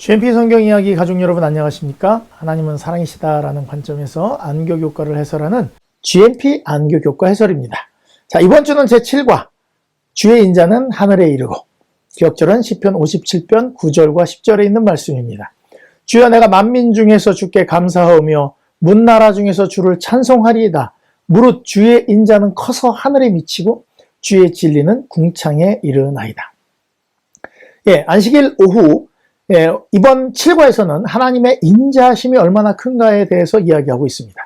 GMP 성경 이야기 가족 여러분 안녕하십니까? 하나님은 사랑이시다라는 관점에서 안교 교과를 해설하는 GMP 안교 교과 해설입니다. 자, 이번 주는 제7과 주의 인자는 하늘에 이르고, 기억절은 시편 57편 9절과 10절에 있는 말씀입니다. 주여, 내가 만민 중에서 주께 감사하오며 문나라 중에서 주를 찬송하리이다. 무릇 주의 인자는 커서 하늘에 미치고 주의 진리는 궁창에 이르나이다. 안식일 오후 이번 7과에서는 하나님의 인자하심이 얼마나 큰가에 대해서 이야기하고 있습니다.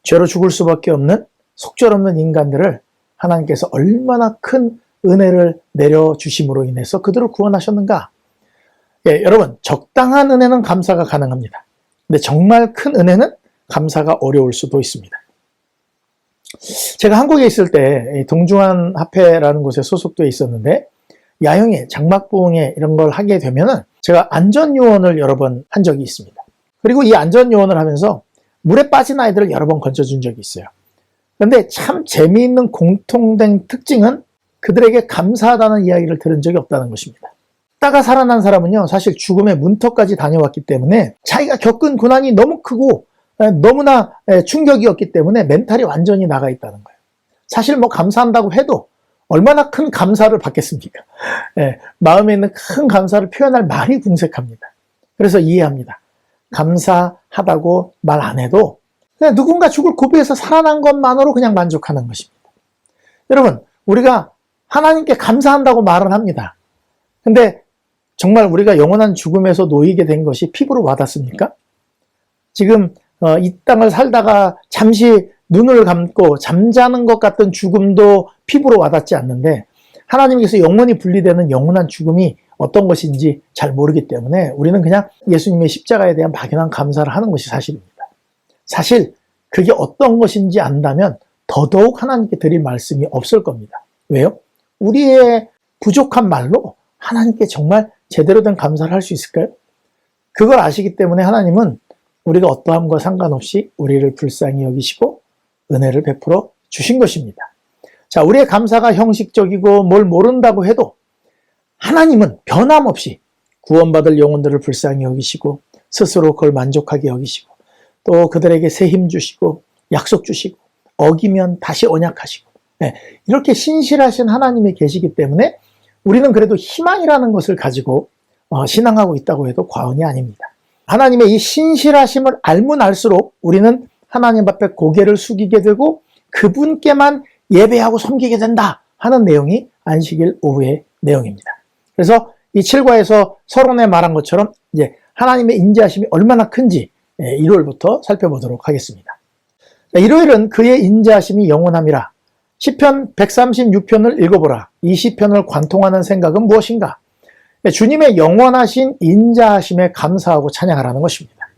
죄로 죽을 수밖에 없는 속절없는 인간들을 하나님께서 얼마나 큰 은혜를 내려주심으로 인해서 그들을 구원하셨는가. 여러분, 적당한 은혜는 감사가 가능합니다. 근데 정말 큰 은혜는 감사가 어려울 수도 있습니다. 제가 한국에 있을 때 동중한 합회라는 곳에 소속되어 있었는데, 야영회, 장막부흥회 이런 걸 하게 되면은 제가 안전요원을 여러 번 한 적이 있습니다. 그리고 이 안전요원을 하면서 물에 빠진 아이들을 여러 번 건져준 적이 있어요. 그런데 참 재미있는 공통된 특징은 그들에게 감사하다는 이야기를 들은 적이 없다는 것입니다. 죽다가 살아난 사람은요, 사실 죽음의 문턱까지 다녀왔기 때문에 자기가 겪은 고난이 너무 크고 너무나 충격이었기 때문에 멘탈이 완전히 나가 있다는 거예요. 사실 뭐 감사한다고 해도 얼마나 큰 감사를 받겠습니까? 마음에 있는 큰 감사를 표현할 말이 궁색합니다. 그래서 이해합니다. 감사하다고 말 안 해도 그냥 누군가 죽을 고비에서 살아난 것만으로 그냥 만족하는 것입니다. 여러분, 우리가 하나님께 감사한다고 말은 합니다. 근데 정말 우리가 영원한 죽음에서 놓이게 된 것이 피부로 와닿습니까? 지금 이 땅을 살다가 잠시 눈을 감고 잠자는 것 같은 죽음도 피부로 와닿지 않는데, 하나님께서 영원히 분리되는 영원한 죽음이 어떤 것인지 잘 모르기 때문에 우리는 그냥 예수님의 십자가에 대한 막연한 감사를 하는 것이 사실입니다. 사실 그게 어떤 것인지 안다면 더더욱 하나님께 드릴 말씀이 없을 겁니다. 왜요? 우리의 부족한 말로 하나님께 정말 제대로 된 감사를 할 수 있을까요? 그걸 아시기 때문에 하나님은 우리가 어떠함과 상관없이 우리를 불쌍히 여기시고 은혜를 베풀어 주신 것입니다. 자, 우리의 감사가 형식적이고 뭘 모른다고 해도 하나님은 변함없이 구원받을 영혼들을 불쌍히 여기시고 스스로 그걸 만족하게 여기시고 또 그들에게 새 힘 주시고 약속 주시고 어기면 다시 언약하시고, 이렇게 신실하신 하나님이 계시기 때문에 우리는 그래도 희망이라는 것을 가지고 신앙하고 있다고 해도 과언이 아닙니다. 하나님의 이 신실하심을 알면 알수록 우리는 하나님 앞에 고개를 숙이게 되고 그분께만 예배하고 섬기게 된다 하는 내용이 안식일 오후의 내용입니다. 그래서 이 7과에서 서론에 말한 것처럼 이제 하나님의 인자하심이 얼마나 큰지 일요일부터 살펴보도록 하겠습니다. 일요일은 그의 인자하심이 영원함이라. 시편 136편을 읽어보라. 이 시편을 관통하는 생각은 무엇인가? 주님의 영원하신 인자하심에 감사하고 찬양하라는 것입니다.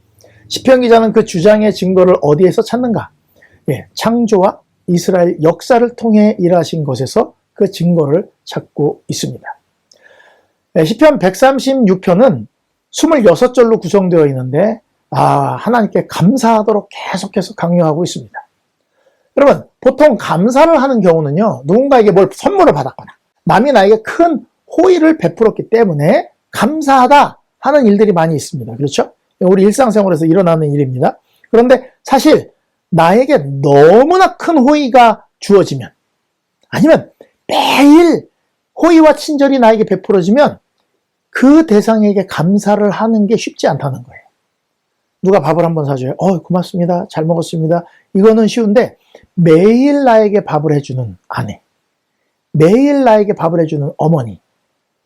시편 기자는 그 주장의 증거를 어디에서 찾는가? 창조와 이스라엘 역사를 통해 일하신 것에서 그 증거를 찾고 있습니다. 시편 136편은 26절로 구성되어 있는데 하나님께 감사하도록 계속해서 강요하고 있습니다. 여러분, 보통 감사를 하는 경우는요, 누군가에게 뭘 선물을 받았거나 남이 나에게 큰 호의를 베풀었기 때문에 감사하다 하는 일들이 많이 있습니다. 그렇죠? 우리 일상생활에서 일어나는 일입니다. 그런데 사실 나에게 너무나 큰 호의가 주어지면, 아니면 매일 호의와 친절이 나에게 베풀어지면 그 대상에게 감사를 하는 게 쉽지 않다는 거예요. 누가 밥을 한번 사줘요. 고맙습니다. 잘 먹었습니다. 이거는 쉬운데 매일 나에게 밥을 해주는 아내, 매일 나에게 밥을 해주는 어머니,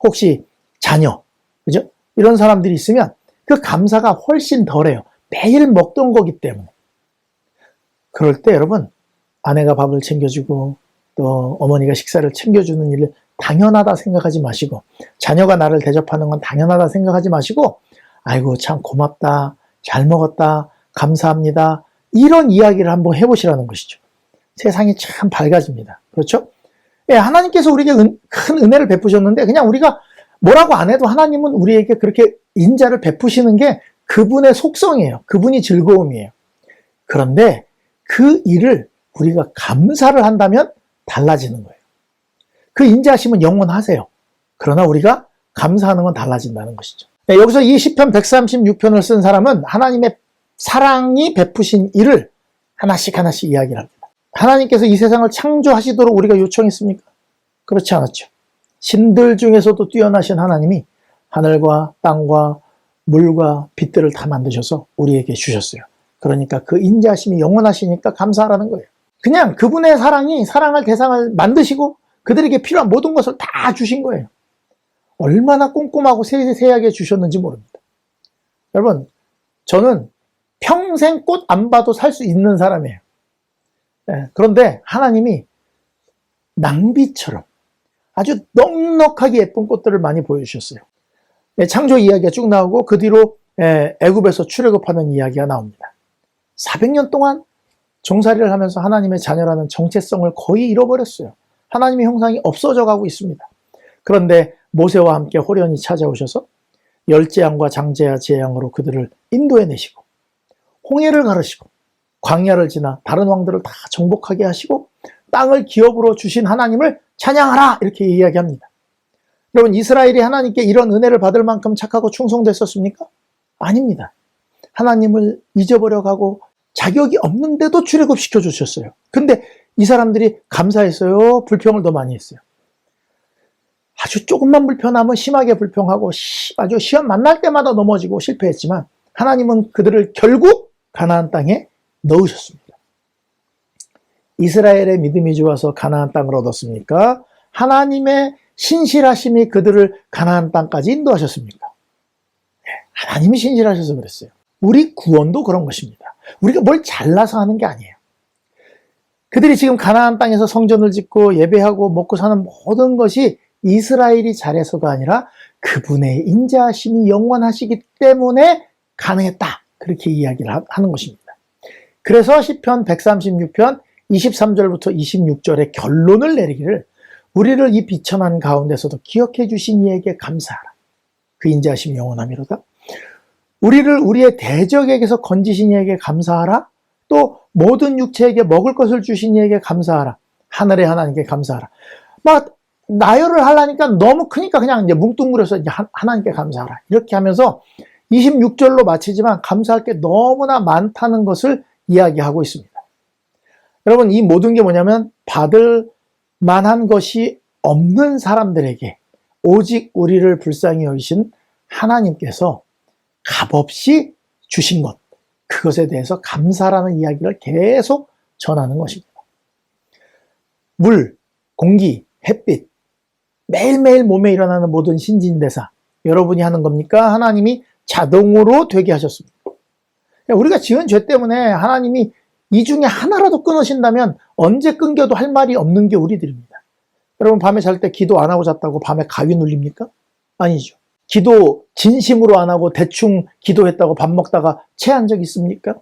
혹시 자녀, 그죠? 이런 사람들이 있으면 그 감사가 훨씬 덜해요. 매일 먹던 거기 때문에. 그럴 때 여러분, 아내가 밥을 챙겨주고 또 어머니가 식사를 챙겨주는 일을 당연하다 생각하지 마시고, 자녀가 나를 대접하는 건 당연하다 생각하지 마시고, 아이고 참 고맙다, 잘 먹었다, 감사합니다, 이런 이야기를 한번 해보시라는 것이죠. 세상이 참 밝아집니다. 그렇죠? 하나님께서 우리에게 큰 은혜를 베푸셨는데 그냥 우리가 뭐라고 안 해도 하나님은 우리에게 그렇게 인자를 베푸시는 게 그분의 속성이에요. 그분이 즐거움이에요. 그런데 그 일을 우리가 감사를 한다면 달라지는 거예요. 그 인자하심은 영원하세요. 그러나 우리가 감사하는 건 달라진다는 것이죠. 네, 여기서 이 시편 136편을 쓴 사람은 하나님의 사랑이 베푸신 일을 하나씩 하나씩 이야기를 합니다. 하나님께서 이 세상을 창조하시도록 우리가 요청했습니까? 그렇지 않았죠. 신들 중에서도 뛰어나신 하나님이 하늘과 땅과 물과 빛들을 다 만드셔서 우리에게 주셨어요. 그러니까 그 인자하심이 영원하시니까 감사하라는 거예요. 그냥 그분의 사랑이 사랑할 대상을 만드시고 그들에게 필요한 모든 것을 다 주신 거예요. 얼마나 꼼꼼하고 세세하게 주셨는지 모릅니다. 여러분, 저는 평생 꽃 안 봐도 살 수 있는 사람이에요. 네, 그런데 하나님이 낭비처럼 아주 넉넉하게 예쁜 꽃들을 많이 보여주셨어요. 네, 창조 이야기가 쭉 나오고 그 뒤로 애굽에서 출애굽하는 이야기가 나옵니다. 400년 동안 종살이를 하면서 하나님의 자녀라는 정체성을 거의 잃어버렸어요. 하나님의 형상이 없어져 가고 있습니다. 그런데 모세와 함께 호련히 찾아오셔서 열재앙과 장재와 재앙으로 그들을 인도해내시고 홍해를 가르시고 광야를 지나 다른 왕들을 다 정복하게 하시고 땅을 기업으로 주신 하나님을 찬양하라 이렇게 이야기합니다. 여러분, 이스라엘이 하나님께 이런 은혜를 받을 만큼 착하고 충성됐었습니까? 아닙니다. 하나님을 잊어버려가고 자격이 없는데도 출애굽시켜 주셨어요. 근데 이 사람들이 감사했어요? 불평을 더 많이 했어요? 아주 조금만 불편하면 심하게 불평하고 아주 시험 만날 때마다 넘어지고 실패했지만 하나님은 그들을 결국 가나안 땅에 넣으셨습니다. 이스라엘의 믿음이 좋아서 가나안 땅을 얻었습니까? 하나님의 신실하심이 그들을 가나안 땅까지 인도하셨습니까? 하나님이 신실하셔서 그랬어요. 우리 구원도 그런 것입니다. 우리가 뭘 잘나서 하는 게 아니에요. 그들이 지금 가나안 땅에서 성전을 짓고 예배하고 먹고 사는 모든 것이 이스라엘이 잘해서가 아니라 그분의 인자하심이 영원하시기 때문에 가능했다. 그렇게 이야기를 하는 것입니다. 그래서 시편 136편 23절부터 26절의 결론을 내리기를 우리를 이 비천한 가운데서도 기억해 주신 이에게 감사하라. 그 인자하심이 영원하미로다. 우리를 우리의 대적에게서 건지신 이에게 감사하라. 또 모든 육체에게 먹을 것을 주신 이에게 감사하라. 하늘의 하나님께 감사하라. 막 나열을 하려니까 너무 크니까 그냥 이제 뭉뚱그려서 이제 하나님께 감사하라. 이렇게 하면서 26절로 마치지만 감사할 게 너무나 많다는 것을 이야기하고 있습니다. 여러분, 이 모든 게 뭐냐면 받을 만한 것이 없는 사람들에게 오직 우리를 불쌍히 여기신 하나님께서 값없이 주신 것, 그것에 대해서 감사라는 이야기를 계속 전하는 것입니다. 물, 공기, 햇빛, 매일매일 몸에 일어나는 모든 신진대사, 여러분이 하는 겁니까? 하나님이 자동으로 되게 하셨습니다. 우리가 지은 죄 때문에 하나님이 이 중에 하나라도 끊으신다면 언제 끊겨도 할 말이 없는 게 우리들입니다. 여러분, 밤에 잘 때 기도 안 하고 잤다고 밤에 가위 눌립니까? 아니죠. 기도 진심으로 안 하고 대충 기도했다고 밥 먹다가 체한 적 있습니까?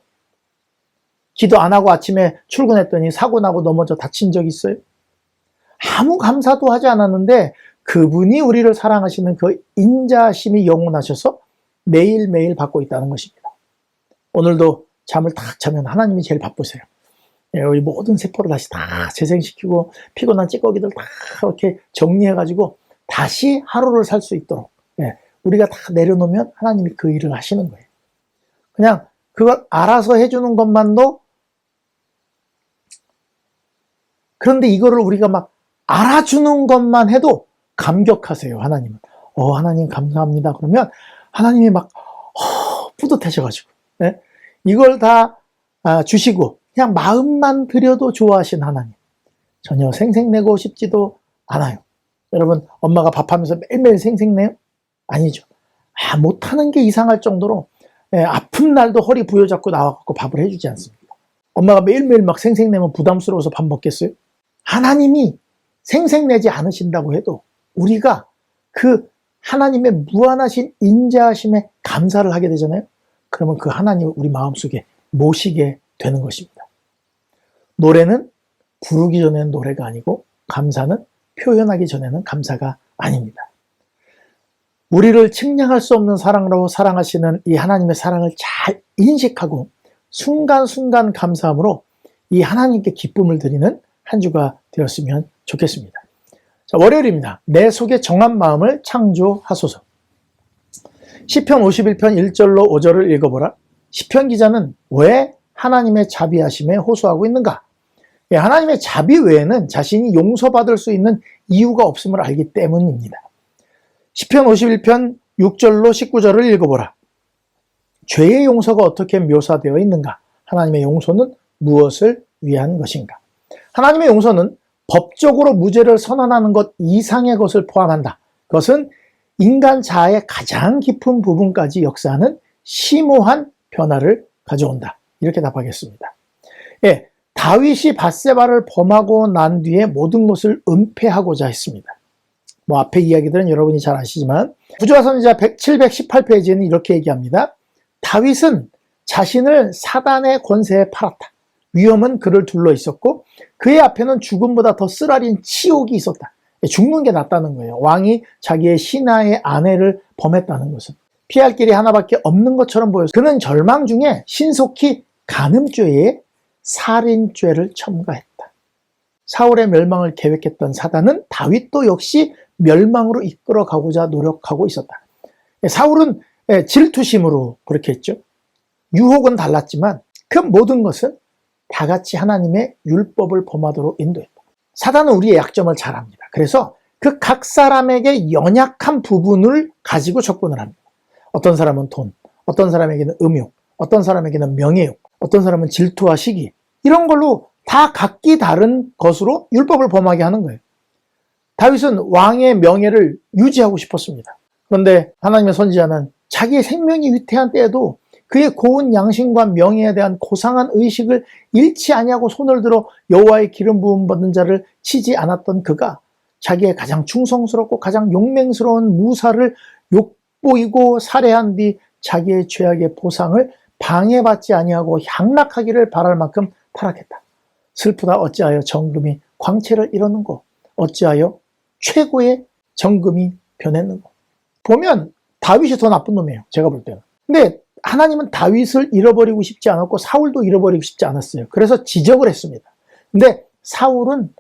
기도 안 하고 아침에 출근했더니 사고 나고 넘어져 다친 적 있어요? 아무 감사도 하지 않았는데 그분이 우리를 사랑하시는 그 인자심이 영원하셔서 매일매일 받고 있다는 것입니다. 오늘도 잠을 딱 자면 하나님이 제일 바쁘세요. 우리 모든 세포를 다시 다 재생시키고 피곤한 찌꺼기들 다 이렇게 정리해가지고 다시 하루를 살 수 있도록 우리가 다 내려놓으면 하나님이 그 일을 하시는 거예요. 그냥 그걸 알아서 해주는 것만도, 그런데 이거를 우리가 막 알아주는 것만 해도 감격하세요. 하나님은. 하나님 감사합니다. 그러면 하나님이 막 뿌듯하셔가지고 이걸 다 주시고 그냥 마음만 드려도 좋아하신 하나님. 전혀 생색내고 싶지도 않아요. 여러분, 엄마가 밥하면서 매일매일 생색내요? 아니죠. 못하는 게 이상할 정도로 아픈 날도 허리 부여잡고 나와갖고 밥을 해주지 않습니다. 엄마가 매일매일 막 생색내면 부담스러워서 밥 먹겠어요? 하나님이 생색내지 않으신다고 해도 우리가 그 하나님의 무한하신 인자하심에 감사를 하게 되잖아요. 그러면 그 하나님을 우리 마음속에 모시게 되는 것입니다. 노래는 부르기 전에는 노래가 아니고 감사는 표현하기 전에는 감사가 아닙니다. 우리를 측량할 수 없는 사랑으로 사랑하시는 이 하나님의 사랑을 잘 인식하고 순간순간 감사함으로 이 하나님께 기쁨을 드리는 한 주가 되었으면 좋겠습니다. 자, 월요일입니다. 내 속에 정한 마음을 창조하소서. 시편 51편 1절로 5절을 읽어보라. 시편 기자는 왜 하나님의 자비하심에 호소하고 있는가? 하나님의 자비 외에는 자신이 용서받을 수 있는 이유가 없음을 알기 때문입니다. 시편 51편 6절로 19절을 읽어보라. 죄의 용서가 어떻게 묘사되어 있는가? 하나님의 용서는 무엇을 위한 것인가? 하나님의 용서는 법적으로 무죄를 선언하는 것 이상의 것을 포함한다. 그것은 인간 자아의 가장 깊은 부분까지 역사하는 심오한 변화를 가져온다. 이렇게 답하겠습니다. 예, 다윗이 밧세바를 범하고 난 뒤에 모든 것을 은폐하고자 했습니다. 앞에 이야기들은 여러분이 잘 아시지만 구조화 선지자 718페이지에는 이렇게 얘기합니다. 다윗은 자신을 사단의 권세에 팔았다. 위험은 그를 둘러 있었고 그의 앞에는 죽음보다 더 쓰라린 치욕이 있었다. 죽는 게 낫다는 거예요. 왕이 자기의 신하의 아내를 범했다는 것은 피할 길이 하나밖에 없는 것처럼 보여서 그는 절망 중에 신속히 간음죄에 살인죄를 첨가했다. 사울의 멸망을 계획했던 사단은 다윗도 역시 멸망으로 이끌어가고자 노력하고 있었다. 사울은 질투심으로 그렇게 했죠. 유혹은 달랐지만 그 모든 것은 다 같이 하나님의 율법을 범하도록 인도했다. 사단은 우리의 약점을 잘 압니다. 그래서 그 각 사람에게 연약한 부분을 가지고 접근을 합니다. 어떤 사람은 돈, 어떤 사람에게는 음욕, 어떤 사람에게는 명예욕, 어떤 사람은 질투와 시기, 이런 걸로 다 각기 다른 것으로 율법을 범하게 하는 거예요. 다윗은 왕의 명예를 유지하고 싶었습니다. 그런데 하나님의 선지자는 자기의 생명이 위태한 때에도 그의 고운 양심과 명예에 대한 고상한 의식을 잃지 아니하고 손을 들어 여호와의 기름 부음 받은 자를 치지 않았던 그가 자기의 가장 충성스럽고 가장 용맹스러운 무사를 욕보이고 살해한 뒤 자기의 죄악의 보상을 방해받지 아니하고 향락하기를 바랄 만큼 타락했다. 슬프다. 어찌하여 정금이 광채를 잃었는고? 어찌하여 최고의 정금이 변했는고? 보면 다윗이 더 나쁜 놈이에요. 제가 볼 때는. 근데 하나님은 다윗을 잃어버리고 싶지 않았고 사울도 잃어버리고 싶지 않았어요. 그래서 지적을 했습니다. 근데 사울은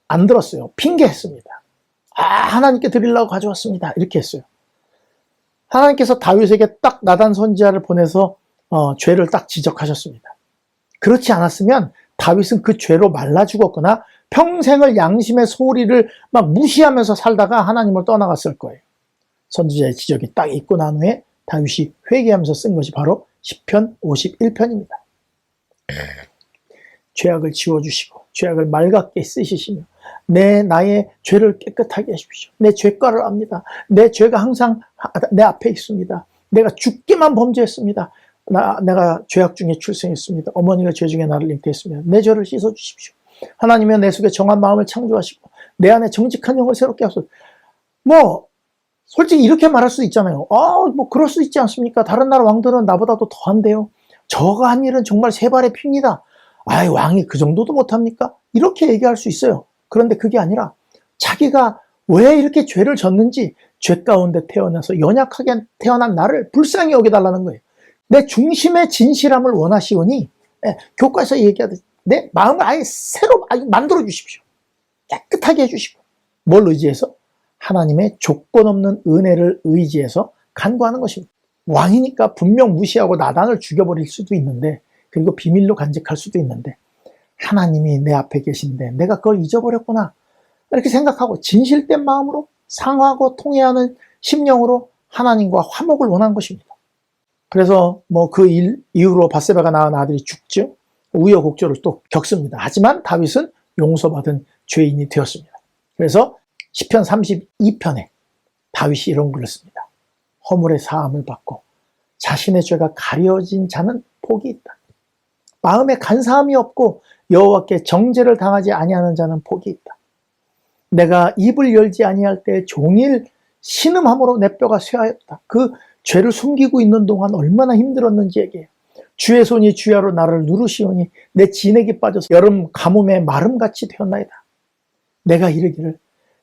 안 들었어요. 핑계했습니다. 하나님께 드리려고 가져왔습니다. 이렇게 했어요. 하나님께서 다윗에게 딱 나단 선지자를 보내서 죄를 딱 지적하셨습니다. 그렇지 않았으면 다윗은 그 죄로 말라 죽었거나 평생을 양심의 소리를 막 무시하면서 살다가 하나님을 떠나갔을 거예요. 선지자의 지적이 딱 있고 난 후에 다윗이 회개하면서 쓴 것이 바로 시편 51편입니다. 죄악을 지워주시고 죄악을 맑게 쓰시시며 나의 죄를 깨끗하게 하십시오. 내 죄가를 압니다. 내 죄가 항상 내 앞에 있습니다. 내가 죽기만 범죄했습니다. 내가 죄악 중에 출생했습니다. 어머니가 죄 중에 나를 잉태했습니다. 내 죄를 씻어주십시오. 하나님의 내 속에 정한 마음을 창조하시고 내 안에 정직한 영을 새롭게 하소서. 솔직히 이렇게 말할 수 있잖아요. 그럴 수 있지 않습니까? 다른 나라 왕들은 나보다도 더한데요. 저가 한 일은 정말 세 발의 피입니다. 왕이 그 정도도 못합니까? 이렇게 얘기할 수 있어요. 그런데 그게 아니라 자기가 왜 이렇게 죄를 졌는지 죄 가운데 태어나서 연약하게 태어난 나를 불쌍히 여겨달라는 거예요. 내 중심의 진실함을 원하시오니 교과에서 얘기하듯이 내 마음을 아예 새로 만들어 주십시오. 깨끗하게 해주시고. 뭘 의지해서? 하나님의 조건 없는 은혜를 의지해서 간구하는 것입니다. 왕이니까 분명 무시하고 나단을 죽여버릴 수도 있는데 그리고 비밀로 간직할 수도 있는데 하나님이 내 앞에 계신데 내가 그걸 잊어버렸구나 이렇게 생각하고 진실된 마음으로 상하고 통회하는 심령으로 하나님과 화목을 원한 것입니다. 그래서 그 이후로 밧세바가 낳은 아들이 죽죠. 우여곡절을 또 겪습니다. 하지만 다윗은 용서받은 죄인이 되었습니다. 그래서 시편 32편에 다윗이 이런 글을 씁니다. 허물의 사함을 받고 자신의 죄가 가려진 자는 복이 있다. 마음에 간사함이 없고 여호와께 정죄를 당하지 아니하는 자는 복이 있다. 내가 입을 열지 아니할 때 종일 신음함으로 내 뼈가 쇠하였다. 그 죄를 숨기고 있는 동안 얼마나 힘들었는지 얘기해요. 주의 손이 주야로 나를 누르시오니 내 진액이 빠져서 여름 가뭄에 마름같이 되었나이다. 내가 이르기를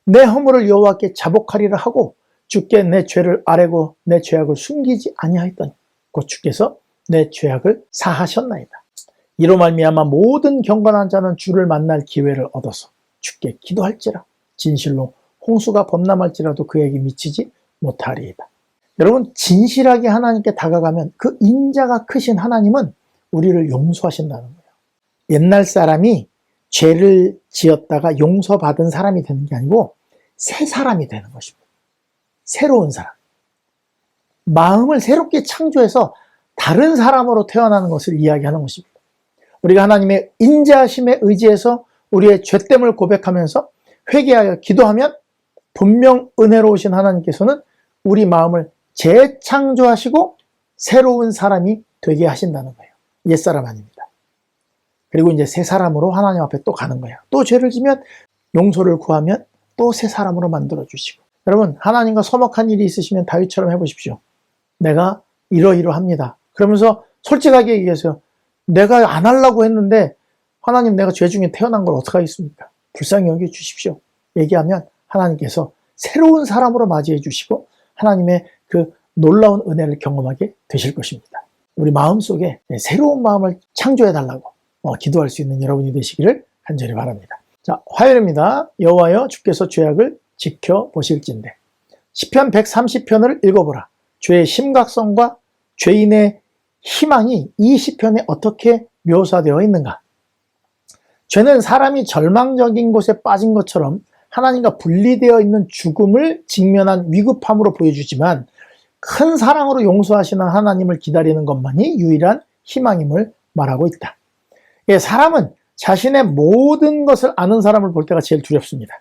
내 허물을 여호와께 자복하리라 하고 주께 내 죄를 아뢰고 내 죄악을 숨기지 아니하였더니 곧 주께서 내 죄악을 사하셨나이다. 이로 말미암아 모든 경건한 자는 주를 만날 기회를 얻어서 주께 기도할지라 진실로 홍수가 범람할지라도 그에게 미치지 못하리이다. 여러분, 진실하게 하나님께 다가가면 그 인자가 크신 하나님은 우리를 용서하신다는 거예요. 옛날 사람이 죄를 지었다가 용서받은 사람이 되는 게 아니고 새 사람이 되는 것입니다. 새로운 사람. 마음을 새롭게 창조해서 다른 사람으로 태어나는 것을 이야기하는 것입니다. 우리가 하나님의 인자하심에 의지해서 우리의 죄됨을 고백하면서 회개하여 기도하면 분명 은혜로우신 하나님께서는 우리 마음을 재창조하시고 새로운 사람이 되게 하신다는 거예요. 옛사람 아닙니다. 그리고 이제 새 사람으로 하나님 앞에 또 가는 거예요. 또 죄를 지면 용서를 구하면 또 새 사람으로 만들어 주시고. 여러분, 하나님과 서먹한 일이 있으시면 다윗처럼 해보십시오. 내가 이러이러합니다. 그러면서 솔직하게 얘기하세요. 내가 안 하려고 했는데 하나님, 내가 죄 중에 태어난 걸 어떡하겠습니까? 불쌍히 여겨주십시오. 얘기하면 하나님께서 새로운 사람으로 맞이해 주시고 하나님의 그 놀라운 은혜를 경험하게 되실 것입니다. 우리 마음속에 새로운 마음을 창조해 달라고 기도할 수 있는 여러분이 되시기를 간절히 바랍니다. 자, 화요일입니다. 여호와여, 주께서 죄악을 지켜보실진대. 시편 130편을 읽어보라. 죄의 심각성과 죄인의 희망이 이 시편에 어떻게 묘사되어 있는가? 죄는 사람이 절망적인 곳에 빠진 것처럼 하나님과 분리되어 있는 죽음을 직면한 위급함으로 보여주지만 큰 사랑으로 용서하시는 하나님을 기다리는 것만이 유일한 희망임을 말하고 있다. 사람은 자신의 모든 것을 아는 사람을 볼 때가 제일 두렵습니다.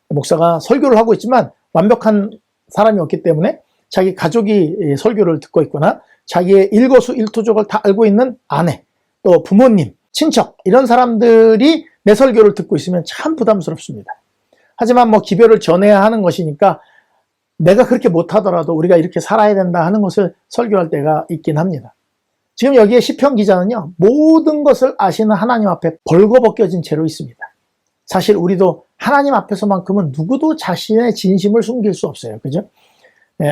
목사가 설교를 하고 있지만 완벽한 사람이 없기 때문에 자기 가족이 설교를 듣고 있거나 자기의 일거수일투족을 다 알고 있는 아내, 또 부모님, 친척 이런 사람들이 내 설교를 듣고 있으면 참 부담스럽습니다. 하지만 기별을 전해야 하는 것이니까 내가 그렇게 못하더라도 우리가 이렇게 살아야 된다 하는 것을 설교할 때가 있긴 합니다. 지금 여기에 시편 기자는요, 모든 것을 아시는 하나님 앞에 벌거벗겨진 채로 있습니다. 사실 우리도 하나님 앞에서만큼은 누구도 자신의 진심을 숨길 수 없어요. 그죠?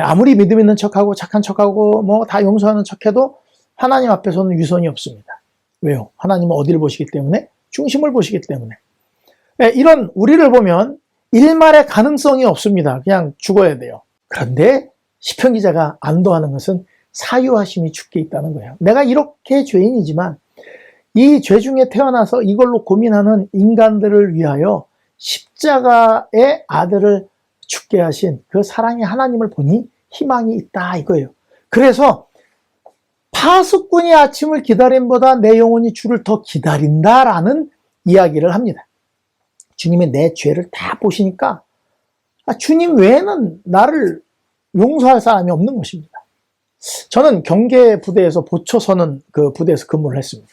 아무리 믿음 있는 척하고 착한 척하고 다 용서하는 척해도 하나님 앞에서는 유선이 없습니다. 왜요? 하나님은 어디를 보시기 때문에? 중심을 보시기 때문에. 이런 우리를 보면 일말의 가능성이 없습니다. 그냥 죽어야 돼요. 그런데 시편 기자가 안도하는 것은 사유하심이 주께 있다는 거예요. 내가 이렇게 죄인이지만 이 죄 중에 태어나서 이걸로 고민하는 인간들을 위하여 십자가의 아들을 죽게 하신 그 사랑의 하나님을 보니 희망이 있다 이거예요. 그래서 파수꾼이 아침을 기다림보다 내 영혼이 주를 더 기다린다라는 이야기를 합니다. 주님이 내 죄를 다 보시니까 주님 외에는 나를 용서할 사람이 없는 것입니다. 저는 경계 부대에서 보초 서는 그 부대에서 근무를 했습니다.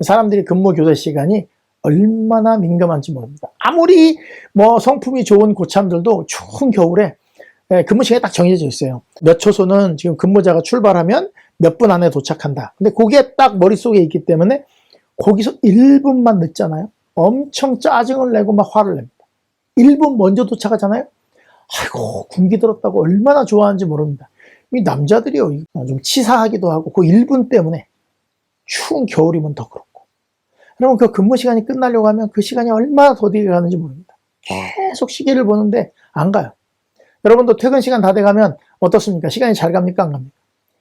사람들이 근무 교대 시간이 얼마나 민감한지 모릅니다. 아무리 성품이 좋은 고참들도 추운 겨울에 근무 시간이 딱 정해져 있어요. 몇 초소는 지금 근무자가 출발하면 몇 분 안에 도착한다. 근데 그게 딱 머릿속에 있기 때문에 거기서 1분만 늦잖아요. 엄청 짜증을 내고 막 화를 냅니다. 1분 먼저 도착하잖아요. 아이고, 군기 들었다고 얼마나 좋아하는지 모릅니다. 이 남자들이요, 좀 치사하기도 하고 그 1분 때문에 추운 겨울이면 더 그렇고. 여러분, 그 근무 시간이 끝나려고 하면 그 시간이 얼마나 더디게 가는지 모릅니다. 계속 시계를 보는데 안 가요. 여러분도 퇴근 시간 다 돼가면 어떻습니까? 시간이 잘 갑니까? 안 갑니까?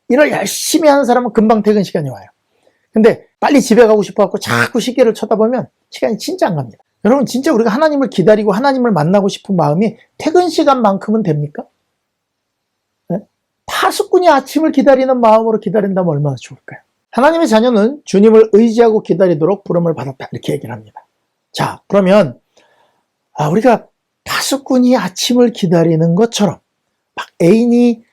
일을 열심히 하는 사람은 금방 퇴근 시간이 와요. 근데 빨리 집에 가고 싶어갖고 자꾸 시계를 쳐다보면 시간이 진짜 안 갑니다. 여러분, 진짜 우리가 하나님을 기다리고 하나님을 만나고 싶은 마음이 퇴근 시간만큼은 됩니까? 네? 파수꾼이 아침을 기다리는 마음으로 기다린다면 얼마나 좋을까요? 하나님의 자녀는 주님을 의지하고 기다리도록 부름을 받았다 이렇게 얘기를 합니다. 자, 그러면 우리가 파수꾼이 아침을 기다리는 것처럼 막 애인이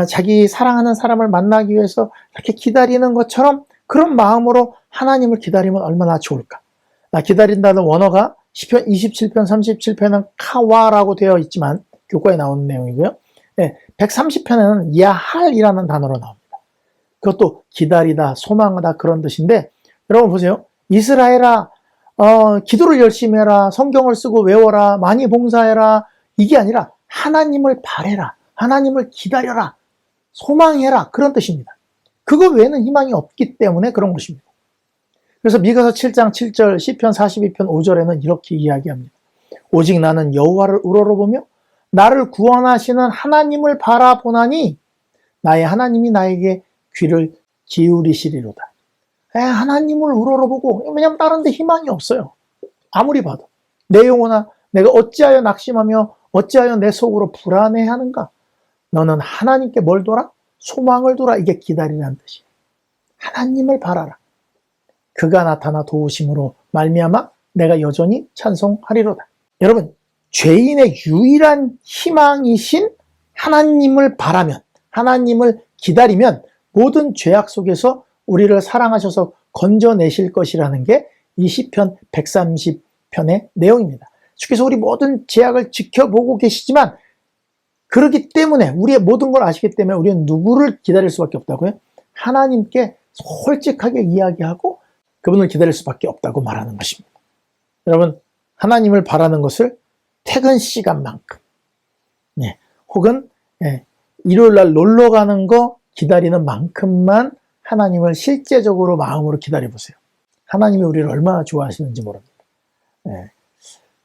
자기 사랑하는 사람을 만나기 위해서 이렇게 기다리는 것처럼 그런 마음으로 하나님을 기다리면 얼마나 좋을까? 기다린다는 원어가 시편 27편 37편은 카와라고 되어 있지만 교과에 나오는 내용이고요. 130편에는 야할이라는 단어로 나옵니다. 그것도 기다리다, 소망하다 그런 뜻인데, 여러분 보세요. 이스라엘아, 기도를 열심히 해라, 성경을 쓰고 외워라, 많이 봉사해라, 이게 아니라 하나님을 바래라, 하나님을 기다려라, 소망해라, 그런 뜻입니다. 그거 외에는 희망이 없기 때문에 그런 것입니다. 그래서 미가서 7장 7절, 시편 42편 5절에는 이렇게 이야기합니다. 오직 나는 여호와를 우러러보며 나를 구원하시는 하나님을 바라보나니 나의 하나님이 나에게 귀를 기울이시리로다. 하나님을 우러러보고, 왜냐면 다른 데 희망이 없어요. 아무리 봐도. 내 영혼아, 내가 어찌하여 낙심하며 어찌하여 내 속으로 불안해하는가? 너는 하나님께 뭘 둬라? 소망을 둬라. 이게 기다리라는 뜻이에요. 하나님을 바라라. 그가 나타나 도우심으로 말미암아 내가 여전히 찬송하리로다. 여러분, 죄인의 유일한 희망이신 하나님을 바라면, 하나님을 기다리면 모든 죄악 속에서 우리를 사랑하셔서 건져내실 것이라는 게 이 시편 130편의 내용입니다. 주께서 우리 모든 죄악을 지켜보고 계시지만, 그렇기 때문에, 우리의 모든 걸 아시기 때문에 우리는 누구를 기다릴 수밖에 없다고요? 하나님께 솔직하게 이야기하고 그분을 기다릴 수밖에 없다고 말하는 것입니다. 여러분, 하나님을 바라는 것을 퇴근 시간만큼, 혹은 일요일날 놀러 가는 거 기다리는 만큼만 하나님을 실제적으로 마음으로 기다려보세요. 하나님이 우리를 얼마나 좋아하시는지 모릅니다.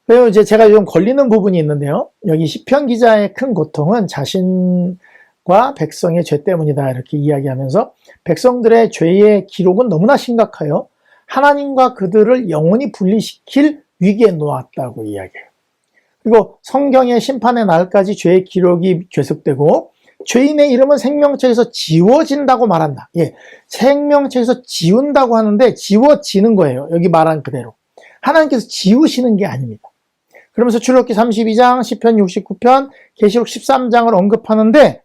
그리고 이제 제가 좀 걸리는 부분이 있는데요. 여기 시편 기자의 큰 고통은 자신과 백성의 죄 때문이다, 이렇게 이야기하면서 백성들의 죄의 기록은 너무나 심각하여 하나님과 그들을 영원히 분리시킬 위기에 놓았다고 이야기해요. 그리고 성경의 심판의 날까지 죄의 기록이 계속되고 죄인의 이름은 생명책에서 지워진다고 말한다. 생명책에서 지운다고 하는데 지워지는 거예요. 여기 말한 그대로. 하나님께서 지우시는 게 아닙니다. 그러면서 출애굽기 32장, 시편 69편, 계시록 13장을 언급하는데,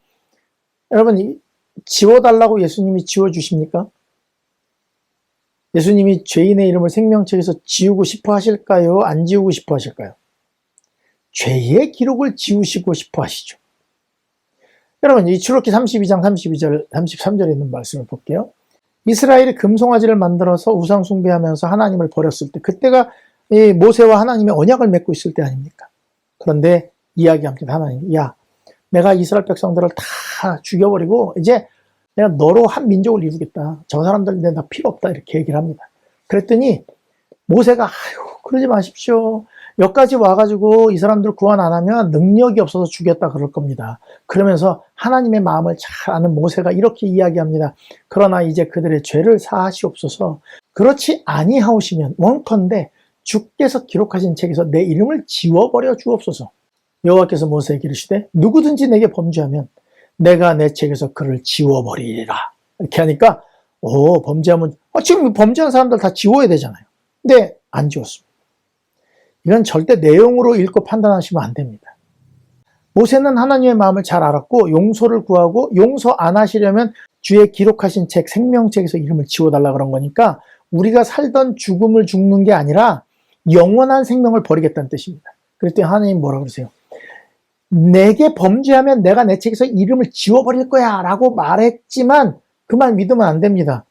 여러분, 지워달라고 예수님이 지워주십니까? 예수님이 죄인의 이름을 생명책에서 지우고 싶어 하실까요? 안 지우고 싶어 하실까요? 죄의 기록을 지우시고 싶어 하시죠. 여러분, 이 출애굽기 32장 32절, 33절에 있는 말씀을 볼게요. 이스라엘이 금송아지를 만들어서 우상 숭배하면서 하나님을 버렸을 때, 그때가 이 모세와 하나님의 언약을 맺고 있을 때 아닙니까? 그런데 이야기합니다. 하나님, 야, 내가 이스라엘 백성들을 다 죽여버리고 이제 내가 너로 한 민족을 이루겠다. 저 사람들 이제 나 필요 없다, 이렇게 얘기를 합니다. 그랬더니 모세가 아유, 그러지 마십시오. 여기까지 와가지고 이 사람들 구원 안 하면 능력이 없어서 죽였다 그럴 겁니다. 그러면서 하나님의 마음을 잘 아는 모세가 이렇게 이야기합니다. 그러나 이제 그들의 죄를 사하시옵소서. 그렇지 아니하오시면 원컨대 주께서 기록하신 책에서 내 이름을 지워버려 주옵소서. 여호와께서 모세에게 이르시되 누구든지 내게 범죄하면 내가 내 책에서 그를 지워버리리라. 이렇게 하니까 범죄하면 지금 범죄한 사람들 다 지워야 되잖아요. 근데 안 지웠습니다. 이건 절대 내용으로 읽고 판단하시면 안 됩니다. 모세는 하나님의 마음을 잘 알았고 용서를 구하고 용서 안 하시려면 주의 기록하신 책 생명책에서 이름을 지워달라 그런 거니까 우리가 살던 죽음을 죽는 게 아니라 영원한 생명을 버리겠다는 뜻입니다. 그랬더니 하나님 뭐라 그러세요? 내게 범죄하면 내가 내 책에서 이름을 지워버릴 거야 라고 말했지만 그 말 믿으면 안 됩니다.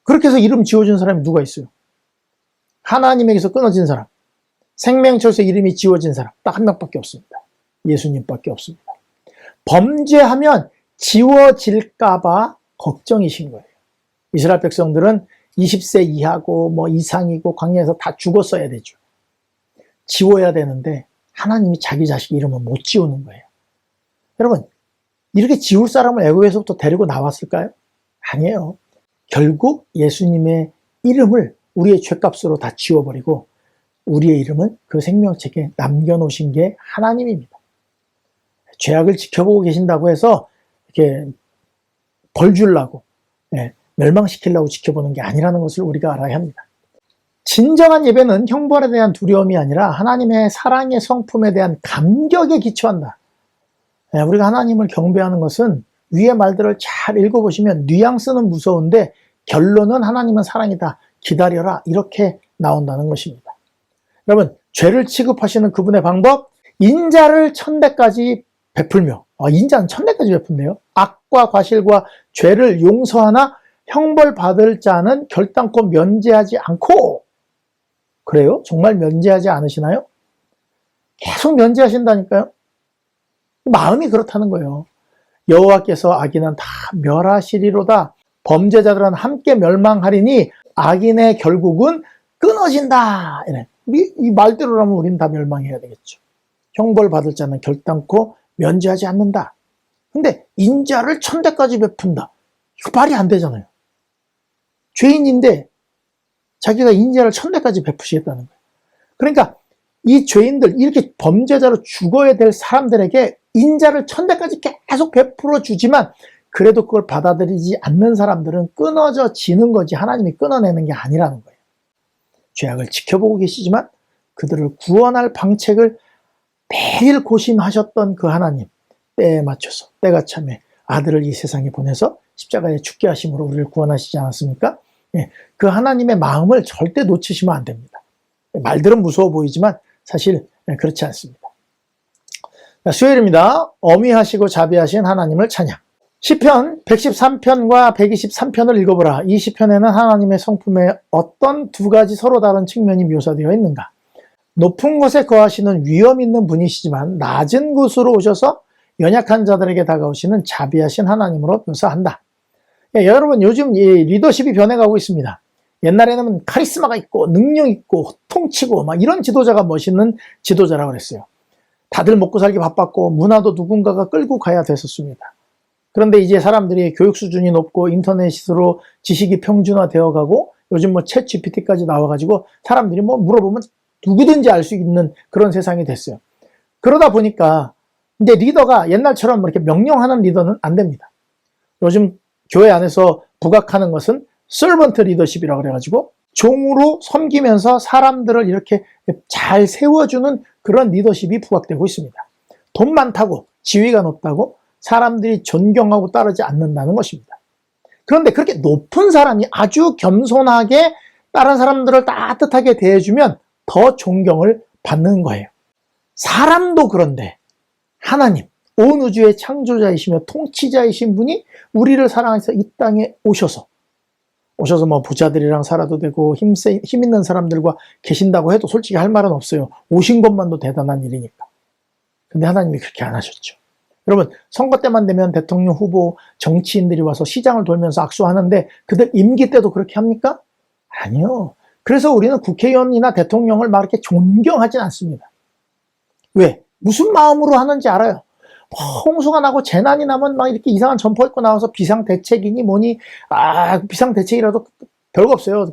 그렇게 해서 이름 지워준 사람이 누가 있어요? 하나님에게서 끊어진 사람, 생명책에서 이름이 지워진 사람 딱 한 명밖에 없습니다. 예수님밖에 없습니다. 범죄하면 지워질까 봐 걱정이신 거예요. 이스라엘 백성들은 20세 이하고 뭐 이상이고 광야에서 다 죽었어야 되죠. 지워야 되는데 하나님이 자기 자식 이름은 못 지우는 거예요. 여러분, 이렇게 지울 사람을 애굽에서부터 데리고 나왔을까요? 아니에요. 결국 예수님의 이름을 우리의 죄값으로 다 지워버리고 우리의 이름은 그 생명책에 남겨놓으신 게 하나님입니다. 죄악을 지켜보고 계신다고 해서 이렇게 벌 주려고 멸망시키려고 지켜보는 게 아니라는 것을 우리가 알아야 합니다. 진정한 예배는 형벌에 대한 두려움이 아니라 하나님의 사랑의 성품에 대한 감격에 기초한다. 우리가 하나님을 경배하는 것은 위의 말들을 잘 읽어보시면 뉘앙스는 무서운데 결론은 하나님은 사랑이다. 기다려라. 이렇게 나온다는 것입니다. 여러분, 죄를 취급하시는 그분의 방법, 인자를 1000대까지 베풀며, 인자는 1000대까지 베푼대요. 악과 과실과 죄를 용서하나 형벌 받을 자는 결단코 면제하지 않고, 그래요? 정말 면제하지 않으시나요? 계속 면제하신다니까요? 마음이 그렇다는 거예요. 여호와께서 악인은 다 멸하시리로다. 범죄자들은 함께 멸망하리니 악인의 결국은 끊어진다. 이 말대로라면 우리는 다 멸망해야 되겠죠. 형벌 받을 자는 결단코 면제하지 않는다. 근데 인자를 1000대까지 베푼다. 이거 말이 안 되잖아요. 죄인인데 자기가 인자를 1000대까지 베푸시겠다는 거예요. 그러니까 이 죄인들, 이렇게 범죄자로 죽어야 될 사람들에게 인자를 1000대까지 계속 베풀어 주지만 그래도 그걸 받아들이지 않는 사람들은 끊어져 지는 거지 하나님이 끊어내는 게 아니라는 거예요. 죄악을 지켜보고 계시지만 그들을 구원할 방책을 매일 고심하셨던 그 하나님, 때에 맞춰서 때가 참에 아들을 이 세상에 보내서 십자가에 죽게 하심으로 우리를 구원하시지 않았습니까? 예, 그 하나님의 마음을 절대 놓치시면 안 됩니다. 말들은 무서워 보이지만 사실 그렇지 않습니다. 수요일입니다. 어미하시고 자비하신 하나님을 찬양. 시편 113편과 123편을 읽어보라. 이 시편에는 하나님의 성품에 어떤 두 가지 서로 다른 측면이 묘사되어 있는가? 높은 곳에 거하시는 위엄 있는 분이시지만 낮은 곳으로 오셔서 연약한 자들에게 다가오시는 자비하신 하나님으로 묘사한다. 예, 여러분 요즘 이 리더십이 변해가고 있습니다. 옛날에는 카리스마가 있고 능력 있고 통치고 막 이런 지도자가 멋있는 지도자라고 그랬어요. 다들 먹고 살기 바빴고 문화도 누군가가 끌고 가야 됐었습니다. 그런데 이제 사람들이 교육 수준이 높고 인터넷으로 지식이 평준화되어 가고 요즘 뭐 챗 GPT까지 나와가지고 사람들이 뭐 물어보면 누구든지 알 수 있는 그런 세상이 됐어요. 그러다 보니까 이제 리더가 옛날처럼 이렇게 명령하는 리더는 안 됩니다. 요즘 교회 안에서 부각하는 것은 서번트 리더십이라고 그래가지고 종으로 섬기면서 사람들을 이렇게 잘 세워주는 그런 리더십이 부각되고 있습니다. 돈 많다고 지위가 높다고 사람들이 존경하고 따르지 않는다는 것입니다. 그런데 그렇게 높은 사람이 아주 겸손하게 다른 사람들을 따뜻하게 대해주면 더 존경을 받는 거예요. 사람도 그런데 하나님, 온 우주의 창조자이시며 통치자이신 분이 우리를 사랑해서 이 땅에 오셔서 뭐 부자들이랑 살아도 되고 힘 있는 사람들과 계신다고 해도 솔직히 할 말은 없어요. 오신 것만도 대단한 일이니까. 근데 하나님이 그렇게 안 하셨죠. 여러분 선거 때만 되면 대통령 후보 정치인들이 와서 시장을 돌면서 악수하는데 그들 임기 때도 그렇게 합니까? 아니요. 그래서 우리는 국회의원이나 대통령을 막 이렇게 존경하진 않습니다. 왜? 무슨 마음으로 하는지 알아요. 홍수가 나고 재난이 나면 막 이렇게 이상한 점퍼 입고 나와서 비상대책이니 뭐니, 비상대책이라도 별거 없어요.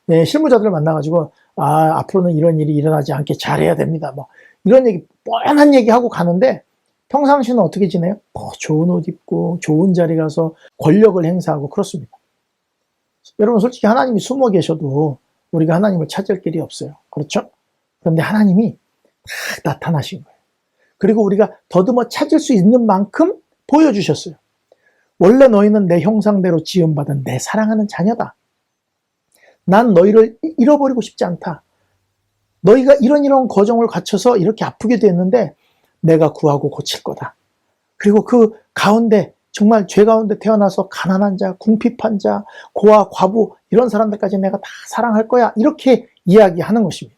네, 실무자들을 만나가지고, 앞으로는 이런 일이 일어나지 않게 잘해야 됩니다. 뭐, 이런 얘기, 뻔한 얘기 하고 가는데, 평상시는 어떻게 지내요? 좋은 옷 입고, 좋은 자리 가서 권력을 행사하고 그렇습니다. 여러분, 솔직히 하나님이 숨어 계셔도 우리가 하나님을 찾을 길이 없어요. 그렇죠? 그런데 하나님이 딱 나타나신 거예요. 그리고 우리가 더듬어 찾을 수 있는 만큼 보여주셨어요. 원래 너희는 내 형상대로 지음받은 내 사랑하는 자녀다. 난 너희를 잃어버리고 싶지 않다. 너희가 이런 거정을 갖춰서 이렇게 아프게 됐는데 내가 구하고 고칠 거다. 그리고 그 가운데 정말 죄 가운데 태어나서 가난한 자, 궁핍한 자, 고아, 과부 이런 사람들까지 내가 다 사랑할 거야. 이렇게 이야기하는 것입니다.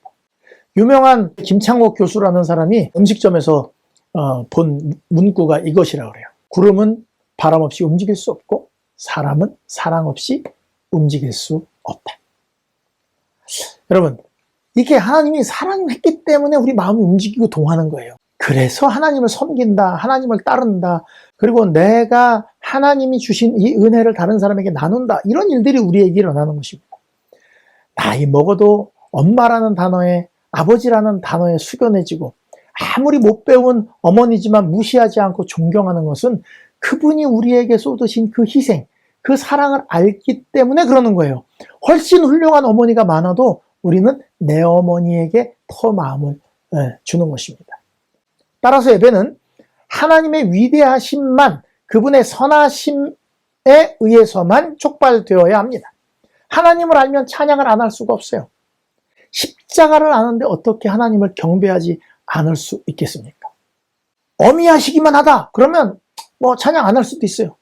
유명한 김창옥 교수라는 사람이 음식점에서 본 문구가 이것이라고 그래요. 구름은 바람 없이 움직일 수 없고 사람은 사랑 없이 움직일 수 없다. 여러분, 이게 하나님이 사랑했기 때문에 우리 마음이 움직이고 동하는 거예요. 그래서 하나님을 섬긴다, 하나님을 따른다, 그리고 내가 하나님이 주신 이 은혜를 다른 사람에게 나눈다, 이런 일들이 우리에게 일어나는 것입니다. 나이 먹어도 엄마라는 단어에 아버지라는 단어에 숙연해지고 아무리 못 배운 어머니지만 무시하지 않고 존경하는 것은 그분이 우리에게 쏟으신 그 희생, 그 사랑을 알기 때문에 그러는 거예요. 훨씬 훌륭한 어머니가 많아도 우리는 내 어머니에게 더 마음을 주는 것입니다. 따라서 예배는 하나님의 위대하심만, 그분의 선하심에 의해서만 촉발되어야 합니다. 하나님을 알면 찬양을 안 할 수가 없어요. 십자가를 아는데 어떻게 하나님을 경배하지 않을 수 있겠습니까? 어미하시기만 하다 그러면 뭐 찬양 안 할 수도 있어요.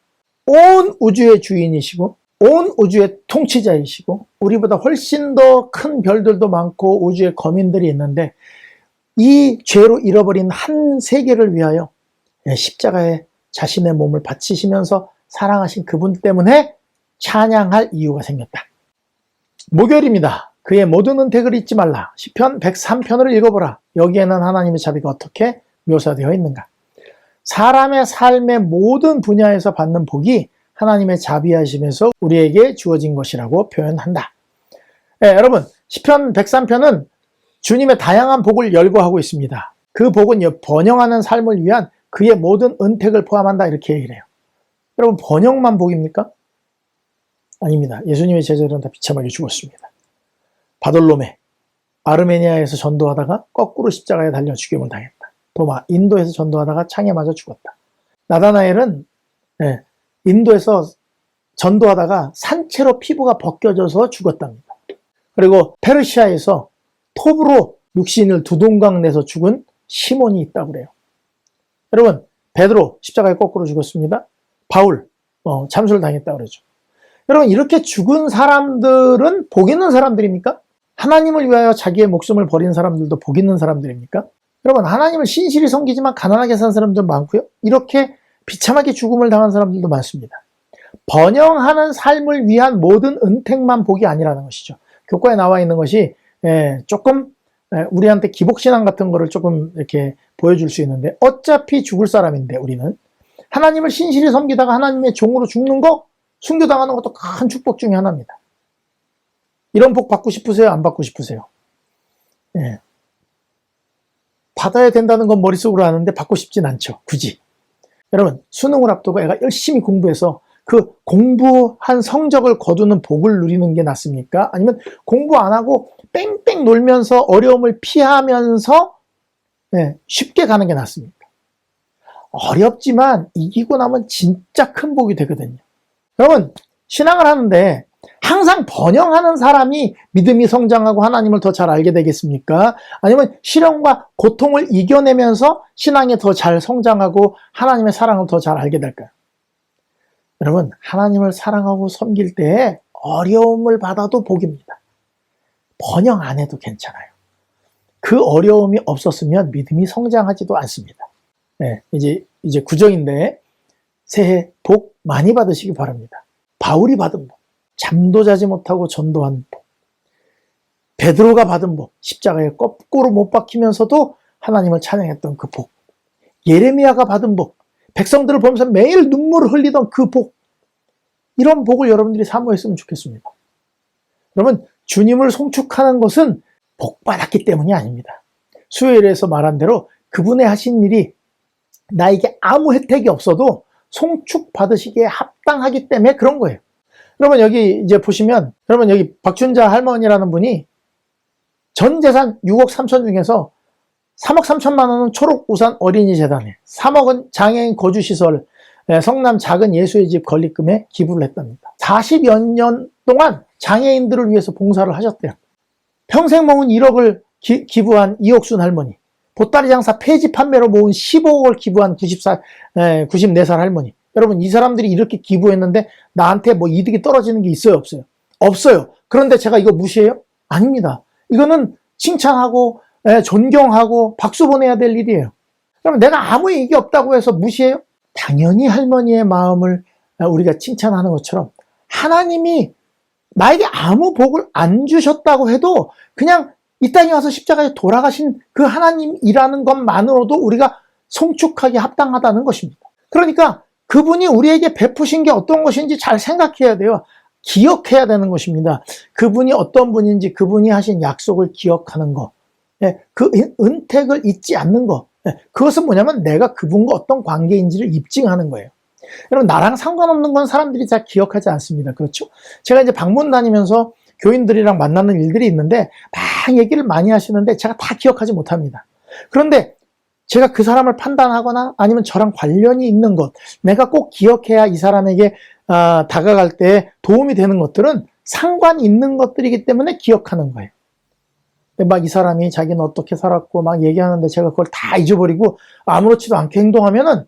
온 우주의 주인이시고 온 우주의 통치자이시고 우리보다 훨씬 더 큰 별들도 많고 우주의 거민들이 있는데 이 죄로 잃어버린 한 세계를 위하여 십자가에 자신의 몸을 바치시면서 사랑하신 그분 때문에 찬양할 이유가 생겼다. 목요일입니다. 그의 모든 은택을 잊지 말라. 시편 103편을 읽어보라. 여기에는 하나님의 자비가 어떻게 묘사되어 있는가. 사람의 삶의 모든 분야에서 받는 복이 하나님의 자비하심에서 우리에게 주어진 것이라고 표현한다. 네, 여러분, 시편 103편은 주님의 다양한 복을 열거하고 있습니다. 그 복은 번영하는 삶을 위한 그의 모든 은택을 포함한다, 이렇게 얘기를 해요. 여러분, 번영만 복입니까? 아닙니다. 예수님의 제자들은 다 비참하게 죽었습니다. 바돌로메, 아르메니아에서 전도하다가 거꾸로 십자가에 달려 죽임을 당했다. 도마, 인도에서 전도하다가 창에 맞아 죽었다. 나다나엘은 인도에서 전도하다가 산채로 피부가 벗겨져서 죽었답니다. 그리고 페르시아에서 톱으로 육신을 두동강 내서 죽은 시몬이 있다고 그래요. 여러분, 베드로 십자가에 거꾸로 죽었습니다. 바울 참수를 당했다고 그러죠. 여러분, 이렇게 죽은 사람들은 복 있는 사람들입니까? 하나님을 위하여 자기의 목숨을 버린 사람들도 복 있는 사람들입니까? 여러분, 하나님을 신실히 섬기지만 가난하게 산 사람도 많고요. 이렇게 비참하게 죽음을 당한 사람들도 많습니다. 번영하는 삶을 위한 모든 은택만 복이 아니라는 것이죠. 교과에 나와 있는 것이 조금 우리한테 기복신앙 같은 거를 조금 이렇게 보여줄 수 있는데, 어차피 죽을 사람인데 우리는 하나님을 신실히 섬기다가 하나님의 종으로 죽는 거, 순교당하는 것도 큰 축복 중에 하나입니다. 이런 복 받고 싶으세요? 안 받고 싶으세요? 받아야 된다는 건 머릿속으로 아는데 받고 싶진 않죠, 굳이. 여러분, 수능을 앞두고 애가 열심히 공부해서 그 공부한 성적을 거두는 복을 누리는 게 낫습니까? 아니면 공부 안 하고 뺑뺑 놀면서 어려움을 피하면서 쉽게 가는 게 낫습니까? 어렵지만 이기고 나면 진짜 큰 복이 되거든요. 여러분, 신앙을 하는데 항상 번영하는 사람이 믿음이 성장하고 하나님을 더 잘 알게 되겠습니까? 아니면 시련과 고통을 이겨내면서 신앙이 더 잘 성장하고 하나님의 사랑을 더 잘 알게 될까요? 여러분, 하나님을 사랑하고 섬길 때에 어려움을 받아도 복입니다. 번영 안 해도 괜찮아요. 그 어려움이 없었으면 믿음이 성장하지도 않습니다. 이제 구정인데 새해 복 많이 받으시기 바랍니다. 바울이 받은 복, 잠도 자지 못하고 전도한 복, 베드로가 받은 복, 십자가에 거꾸로 못 박히면서도 하나님을 찬양했던 그 복, 예레미야가 받은 복, 백성들을 보면서 매일 눈물을 흘리던 그 복, 이런 복을 여러분들이 사모했으면 좋겠습니다. 여러분, 주님을 송축하는 것은 복 받았기 때문이 아닙니다. 수요일에서 말한 대로 그분의 하신 일이 나에게 아무 혜택이 없어도 송축 받으시기에 합당하기 때문에 그런 거예요. 여러분, 여기 이제 보시면, 여러분, 여기 박춘자 할머니라는 분이 전 재산 6억 3천 중에서 3억 3천만 원은 초록우산 어린이재단에, 3억은 장애인 거주시설, 성남 작은 예수의 집 건립금에 기부를 했답니다. 40여 년 동안 장애인들을 위해서 봉사를 하셨대요. 평생 모은 1억을 기부한 이옥순 할머니, 보따리 장사 폐지 판매로 모은 15억을 기부한 94살 할머니. 여러분, 이 사람들이 이렇게 기부했는데 나한테 뭐 이득이 떨어지는 게 있어요, 없어요? 없어요. 그런데 제가 이거 무시해요? 아닙니다. 이거는 칭찬하고 존경하고 박수 보내야 될 일이에요. 그럼 내가 아무 이익이 없다고 해서 무시해요? 당연히 할머니의 마음을 우리가 칭찬하는 것처럼 하나님이 나에게 아무 복을 안 주셨다고 해도 그냥 이 땅에 와서 십자가에 돌아가신 그 하나님이라는 것만으로도 우리가 송축하게 합당하다는 것입니다. 그러니까 그분이 우리에게 베푸신 게 어떤 것인지 잘 생각해야 돼요. 기억해야 되는 것입니다. 그분이 어떤 분인지, 그분이 하신 약속을 기억하는 것, 그 은택을 잊지 않는 것, 그것은 뭐냐면 내가 그분과 어떤 관계인지를 입증하는 거예요. 여러분, 나랑 상관없는 건 사람들이 잘 기억하지 않습니다. 그렇죠? 제가 이제 방문 다니면서 교인들이랑 만나는 일들이 있는데 막 얘기를 많이 하시는데 제가 다 기억하지 못합니다. 그런데 제가 그 사람을 판단하거나 아니면 저랑 관련이 있는 것, 내가 꼭 기억해야 이 사람에게 다가갈 때 도움이 되는 것들은 상관이 있는 것들이기 때문에 기억하는 거예요. 막 이 사람이 자기는 어떻게 살았고 막 얘기하는데 제가 그걸 다 잊어버리고 아무렇지도 않게 행동하면은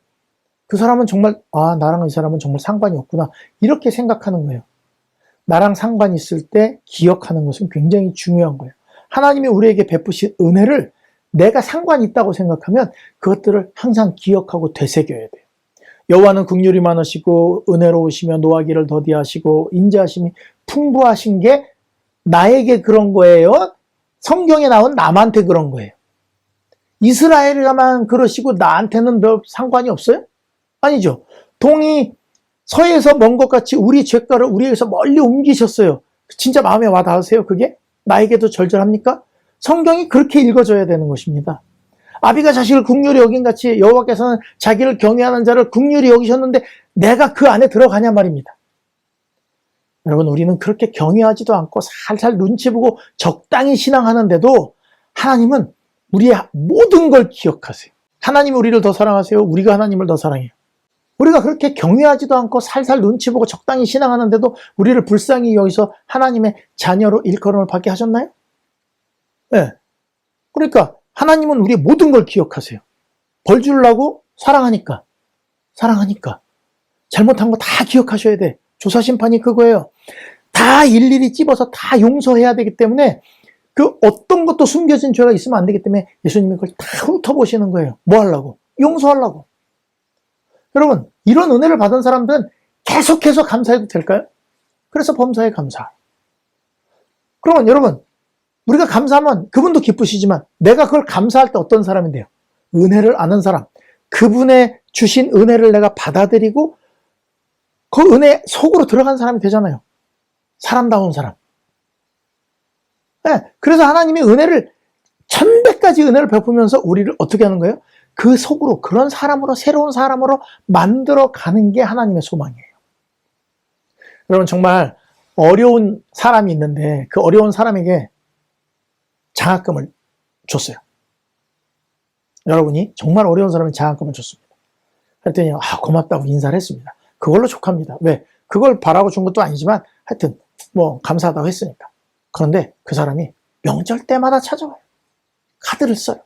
그 사람은 정말 나랑 이 사람은 정말 상관이 없구나, 이렇게 생각하는 거예요. 나랑 상관이 있을 때 기억하는 것은 굉장히 중요한 거예요. 하나님이 우리에게 베푸신 은혜를 내가 상관이 있다고 생각하면 그것들을 항상 기억하고 되새겨야 돼요. 여호와는 긍휼이 많으시고 은혜로우시며 노하기를 더디하시고 인자하심이 풍부하신 게 나에게 그런 거예요? 성경에 나온 남한테 그런 거예요? 이스라엘에만 그러시고 나한테는 별 상관이 없어요? 아니죠. 동이 서에서 먼 것 같이 우리 죄가를 우리에게서 멀리 옮기셨어요. 진짜 마음에 와 닿으세요? 그게? 나에게도 절절합니까? 성경이 그렇게 읽어져야 되는 것입니다. 아비가 자식을 긍휼히 여긴 같이 여호와께서는 자기를 경외하는 자를 긍휼히 여기셨는데 내가 그 안에 들어가냐 말입니다. 여러분, 우리는 그렇게 경외하지도 않고 살살 눈치 보고 적당히 신앙하는데도 하나님은 우리의 모든 걸 기억하세요. 하나님이 우리를 더 사랑하세요? 우리가 하나님을 더 사랑해요? 우리가 그렇게 경외하지도 않고 살살 눈치 보고 적당히 신앙하는데도 우리를 불쌍히 여기서 하나님의 자녀로 일컬음을 받게 하셨나요? 네. 그러니까 하나님은 우리의 모든 걸 기억하세요. 벌 주려고? 사랑하니까. 잘못한 거 다 기억하셔야 돼. 조사심판이 그거예요. 다 일일이 찝어서 다 용서해야 되기 때문에 그 어떤 것도 숨겨진 죄가 있으면 안 되기 때문에 예수님이 그걸 다 훑어보시는 거예요. 뭐 하려고? 용서하려고. 여러분, 이런 은혜를 받은 사람들은 계속해서 감사해도 될까요? 그래서 범사에 감사. 그러면 여러분, 우리가 감사하면 그분도 기쁘시지만 내가 그걸 감사할 때 어떤 사람인데요? 은혜를 아는 사람. 그분의 주신 은혜를 내가 받아들이고 그 은혜 속으로 들어간 사람이 되잖아요. 사람다운 사람. 네, 그래서 하나님이 은혜를 1000배까지 은혜를 베푸면서 우리를 어떻게 하는 거예요? 그 속으로 그런 사람으로 새로운 사람으로 만들어가는 게 하나님의 소망이에요. 여러분, 정말 어려운 사람이 있는데 그 어려운 사람에게 장학금을 줬어요. 여러분이 정말 어려운 사람에 장학금을 줬습니다. 그랬더니 고맙다고 인사를 했습니다. 그걸로 족합니다. 왜? 그걸 바라고 준 것도 아니지만 하여튼 뭐 감사하다고 했으니까. 그런데 그 사람이 명절 때마다 찾아와요. 카드를 써요.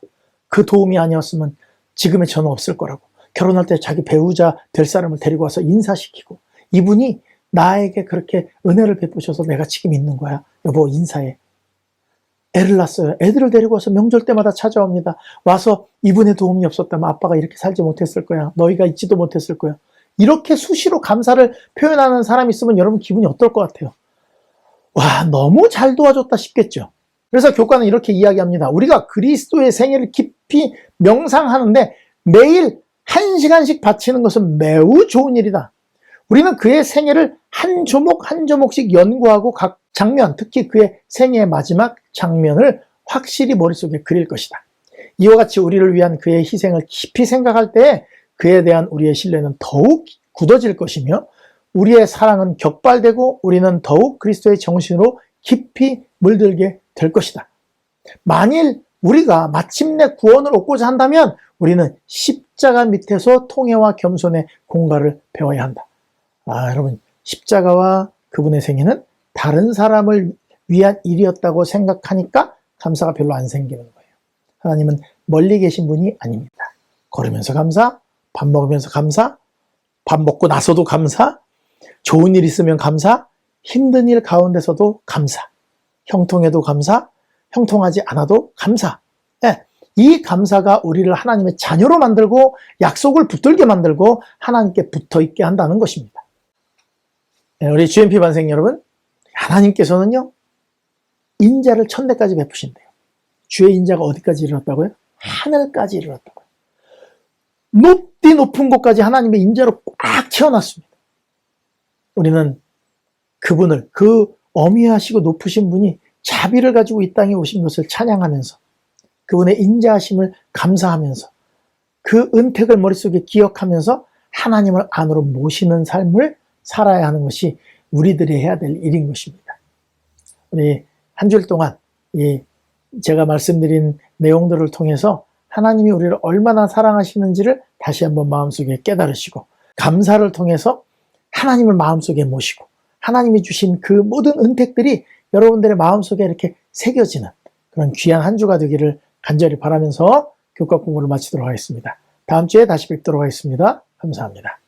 그 도움이 아니었으면 지금의 저는 없을 거라고. 결혼할 때 자기 배우자 될 사람을 데리고 와서 인사시키고, 이분이 나에게 그렇게 은혜를 베푸셔서 내가 지금 있는 거야. 여보, 인사해. 애를 낳았어요. 애들을 데리고 와서 명절 때마다 찾아옵니다. 와서 이분의 도움이 없었다면 아빠가 이렇게 살지 못했을 거야. 너희가 있지도 못했을 거야. 이렇게 수시로 감사를 표현하는 사람이 있으면 여러분 기분이 어떨 것 같아요? 와, 너무 잘 도와줬다 싶겠죠. 그래서 교과는 이렇게 이야기합니다. 우리가 그리스도의 생애를 깊이 명상하는데 매일 1시간씩 바치는 것은 매우 좋은 일이다. 우리는 그의 생애를 한 조목 한 조목씩 연구하고 각 장면, 특히 그의 생애의 마지막 장면을 확실히 머릿속에 그릴 것이다. 이와 같이 우리를 위한 그의 희생을 깊이 생각할 때 그에 대한 우리의 신뢰는 더욱 굳어질 것이며 우리의 사랑은 격발되고 우리는 더욱 그리스도의 정신으로 깊이 물들게 될 것이다. 만일 우리가 마침내 구원을 얻고자 한다면 우리는 십자가 밑에서 통회와 겸손의 공갈을 배워야 한다. 여러분, 십자가와 그분의 생애는 다른 사람을 위한 일이었다고 생각하니까 감사가 별로 안 생기는 거예요. 하나님은 멀리 계신 분이 아닙니다. 걸으면서 감사, 밥 먹으면서 감사, 밥 먹고 나서도 감사, 좋은 일 있으면 감사, 힘든 일 가운데서도 감사, 형통해도 감사, 형통하지 않아도 감사. 네, 이 감사가 우리를 하나님의 자녀로 만들고 약속을 붙들게 만들고 하나님께 붙어있게 한다는 것입니다. 네, 우리 GMP 반생 여러분, 하나님께서는요, 인자를 1000대까지 베푸신대요. 주의 인자가 어디까지 이르렀다고요? 하늘까지 이르렀다고요. 높디 높은 곳까지 하나님의 인자로 꽉 채워놨습니다. 우리는 그분을, 그 어미하시고 높으신 분이 자비를 가지고 이 땅에 오신 것을 찬양하면서 그분의 인자하심을 감사하면서 그 은택을 머릿속에 기억하면서 하나님을 안으로 모시는 삶을 살아야 하는 것이 우리들이 해야 될 일인 것입니다. 우리 한 주일 동안 제가 말씀드린 내용들을 통해서 하나님이 우리를 얼마나 사랑하시는지를 다시 한번 마음속에 깨달으시고 감사를 통해서 하나님을 마음속에 모시고 하나님이 주신 그 모든 은택들이 여러분들의 마음속에 이렇게 새겨지는 그런 귀한 한 주가 되기를 간절히 바라면서 교과 공부를 마치도록 하겠습니다. 다음 주에 다시 뵙도록 하겠습니다. 감사합니다.